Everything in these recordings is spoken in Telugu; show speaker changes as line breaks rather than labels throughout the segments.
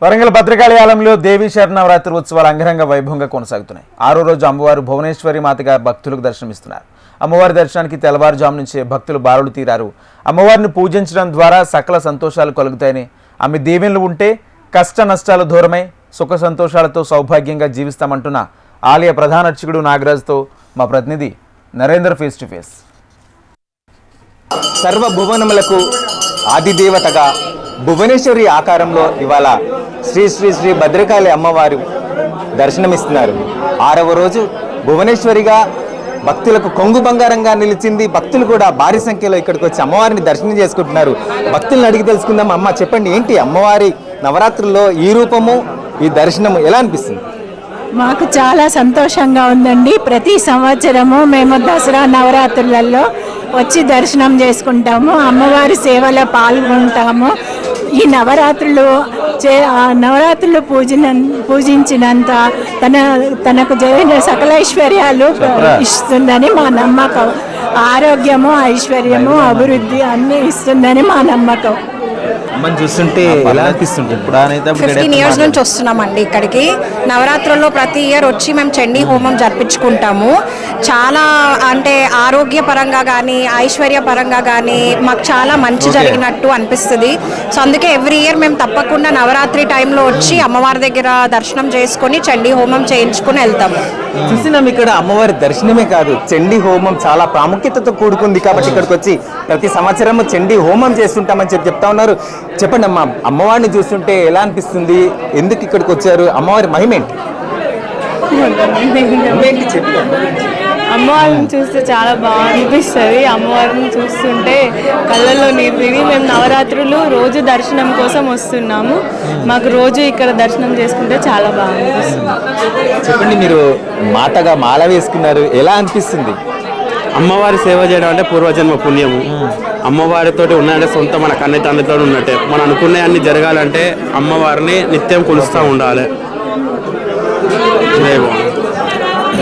వరంగల్ భద్రకాళి దేవీ శరణవరాత్రి ఉత్సవాలు అంగరంగ వైభవంగా కొనసాగుతున్నాయి. 6వ రోజు అమ్మవారు భువనేశ్వరి మాతగా భక్తులకు దర్శనమిస్తున్నారు. అమ్మవారి దర్శనానికి తెల్లవారుజాము నుంచే భక్తులు బారులు తీరారు. అమ్మవారిని పూజించడం ద్వారా సకల సంతోషాలు కలుగుతాయని, ఆమె దీవెనలు ఉంటే కష్ట నష్టాలు దూరమై సుఖ సంతోషాలతో సౌభాగ్యంగా జీవిస్తామంటున్న ఆలయ ప్రధాన అర్చకుడు నాగరాజుతో మా ప్రతినిధి నరేందర్ ఫేస్ టు ఫేస్.
సర్వభువనములకు ఆదిదేవతగా భువనేశ్వరి ఆకారంలో ఇవాళ శ్రీ శ్రీ శ్రీ భద్రకాళి అమ్మవారు దర్శనమిస్తున్నారు. 6వ రోజు భువనేశ్వరిగా భక్తులకు కొంగు బంగారంగా నిలిచింది. భక్తులు కూడా భారీ సంఖ్యలో ఇక్కడికి వచ్చి అమ్మవారిని దర్శనం చేసుకుంటున్నారు. భక్తులను అడిగి తెలుసుకుందాం. అమ్మ, చెప్పండి, ఏంటి అమ్మవారి నవరాత్రుల్లో ఈ రూపము, ఈ దర్శనము ఎలా అనిపిస్తుంది?
మాకు చాలా సంతోషంగా ఉందండి. ప్రతి సంవత్సరము మేము దసరా నవరాత్రులలో వచ్చి దర్శనం చేసుకుంటాము, అమ్మవారి సేవలో పాల్గొంటాము. ఈ నవరాత్రులు పూజించినంత తనకు జరిగిన సకల ఐశ్వర్యాలు ఇస్తుందని మా నమ్మకం. ఆరోగ్యము, ఐశ్వర్యము, అభివృద్ధి అన్నీ ఇస్తుందని మా నమ్మకం.
చూస్తుంటే ఎలా అనిపిస్తుంది?
15 years నుంచి వస్తున్నామండి ఇక్కడికి. నవరాత్రుల్లో ప్రతి ఇయర్ వచ్చి మేము చండీ హోమం జరిపించుకుంటాము. చాలా అంటే ఆరోగ్యపరంగా కానీ ఐశ్వర్యపరంగా కానీ మాకు చాలా మంచి జరిగినట్టు అనిపిస్తుంది. సో అందుకే ఎవ్రీ ఇయర్ మేము తప్పకుండా నవరాత్రి టైంలో వచ్చి అమ్మవారి దగ్గర దర్శనం చేసుకొని చండీ హోమం చేయించుకుని వెళ్తాము.
చూసినాం, ఇక్కడ అమ్మవారి దర్శనమే కాదు, చండీ హోమం చాలా ప్రాముఖ్యతతో కూడుకుంది. కాబట్టి ఇక్కడికి వచ్చి ప్రతి సంవత్సరం చండీ హోమం చేస్తుంటామని చెప్తా ఉన్నారు. చెప్పండి అమ్మా, అమ్మవారిని చూస్తుంటే ఎలా అనిపిస్తుంది? ఎందుకు ఇక్కడికి వచ్చారు? అమ్మవారి మహిమేంటి?
అమ్మవారిని చూస్తే చాలా బాగా అనిపిస్తుంది. అమ్మవారిని చూస్తుంటే కళ్ళల్లో నీరు తిరిగి మేము నవరాత్రులు రోజు దర్శనం కోసం వస్తున్నాము. మాకు రోజు ఇక్కడ దర్శనం చేసుకుంటే చాలా బాగా అనిపిస్తుంది.
చెప్పండి, మీరు మాతగా మాల వేసుకున్నారు, ఎలా అనిపిస్తుంది?
అమ్మవారి సేవ చేయడం అంటే పూర్వజన్మ పుణ్యము. అమ్మవారితో ఉన్నాయంటే సొంత మన కన్నె తండ్రితో ఉన్నట్టే. మనం అనుకునే అన్ని జరగాలంటే అమ్మవారిని నిత్యం కొలుస్తూ ఉండాలి.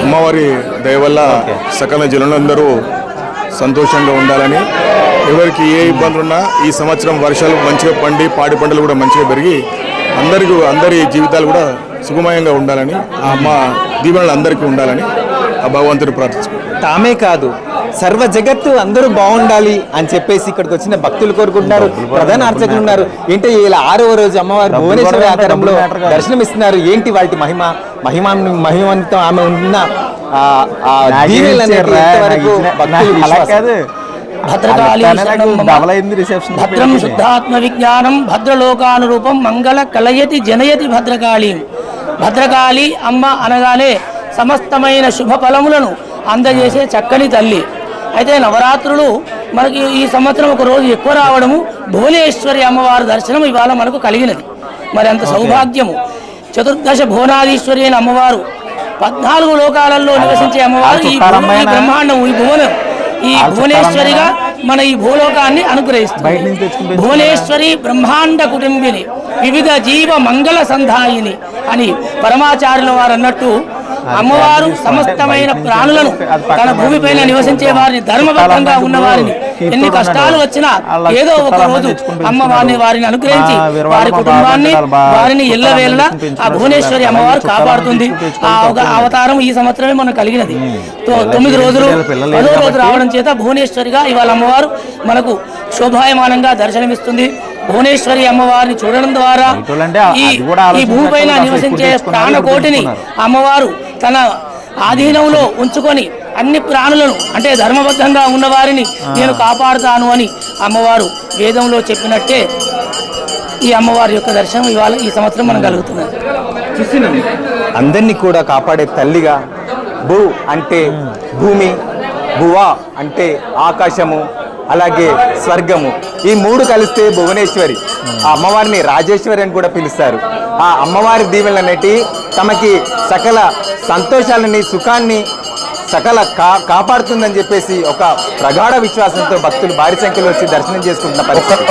అమ్మవారి దయ వల్ల సకల జనులందరూ సంతోషంగా ఉండాలని, ఎవరికి ఏ ఇబ్బందులున్నా ఈ సంవత్సరం వర్షాలు మంచిగా పండి పాడి పంటలు కూడా మంచిగా పెరిగి అందరి జీవితాలు కూడా సుఖమయంగా ఉండాలని, ఆ అమ్మ దీవెనలు అందరికీ ఉండాలని ఆ భగవంతుని ప్రార్థించుకుంటాం.
తామే కాదు, సర్వ జగత్తు అందరూ బాగుండాలి అని చెప్పేసి ఇక్కడికి వచ్చిన భక్తులు కోరుకుంటున్నారు. ప్రధాన అర్చకులు ఉన్నారు. ఏంటి ఇలా 6వ రోజు అమ్మవారు భువనేశ్వరి ఆకారంలో దర్శనమిస్తున్నారు. ఏంటి వాటి మహిమాన్వితం ఆమె ఉన్న
భద్రం శుద్ధాత్మ విజ్ఞానం భద్రలోకానురూపం మంగళ కలయతి జనయతి భద్రకాళి. భద్రకాళి అమ్మ అనగానే సమస్తమైన శుభ ఫలములను అందజేసే చక్కని తల్లి. అయితే నవరాత్రులు మనకి ఈ సంవత్సరం ఒక రోజు ఎక్కువ రావడము, భువనేశ్వరి అమ్మవారి దర్శనం ఇవాళ మనకు కలిగినది. మరి అంత సౌభాగ్యము. చతుర్దశ భువనాధీశ్వరి అయిన అమ్మవారు 14 లోకాలలో నివసించే అమ్మవారు ఈ బ్రహ్మాండం, ఈ భువనం, ఈ భువనేశ్వరిగా మన ఈ భూలోకాన్ని అనుగ్రహిస్తుంది. భువనేశ్వరి బ్రహ్మాండ కుటుంబిని, వివిధ జీవ మంగళ సంధాయిని అని పరమాచార్యుల వారు అన్నట్టు అమ్మవారు సమస్తమైన ప్రాణులను, తన భూమిపైన నివసించే వారిని, ధర్మబద్ధంగా ఉన్న వారిని ఎన్ని కష్టాలు వచ్చినా ఏదో ఒక రోజు అమ్మ వారిని అనుగ్రహించి వారి కుటుంబాన్ని, వారిని ఎల్లవేళలా ఆ భువనేశ్వరి అమ్మవారు కాపాడుతుంది. ఆ అవతారం ఈ సంవత్సరమే మనకు కలిగినది. 9 రోజులు 10వ రోజు రావడం చేత భువనేశ్వరిగా ఇవాళ అమ్మవారు మనకు శోభాయమానంగా దర్శనమిస్తుంది. భువనేశ్వరి అమ్మవారిని చూడడం ద్వారా ఈ భూమిపైన నివసించే ప్రాణకోటిని అమ్మవారు తన ఆధీనంలో ఉంచుకొని అన్ని ప్రాణులను, అంటే ధర్మబద్ధంగా ఉన్నవారిని నేను కాపాడుతాను అని అమ్మవారు వేదంలో చెప్పినట్టే ఈ అమ్మవారి యొక్క దర్శనం ఇవాళ ఈ సంవత్సరం మనం కలుగుతున్నది.
అందరినీ కూడా కాపాడే తల్లిగా, భూ అంటే భూమి, భువా అంటే ఆకాశము, అలాగే స్వర్గము, ఈ 3 కలిస్తే భువనేశ్వరి. ఆ అమ్మవారిని రాజేశ్వరి అని కూడా పిలుస్తారు. ఆ అమ్మవారి దీవెనలనేటి తమకి సకల సంతోషాలని, సుఖాన్ని సకల కాపాడుతుందని చెప్పేసి ఒక ప్రగాఢ విశ్వాసంతో భక్తులు భారీ సంఖ్యలో వచ్చి దర్శనం చేసుకుంటున్న పరిస్థితి.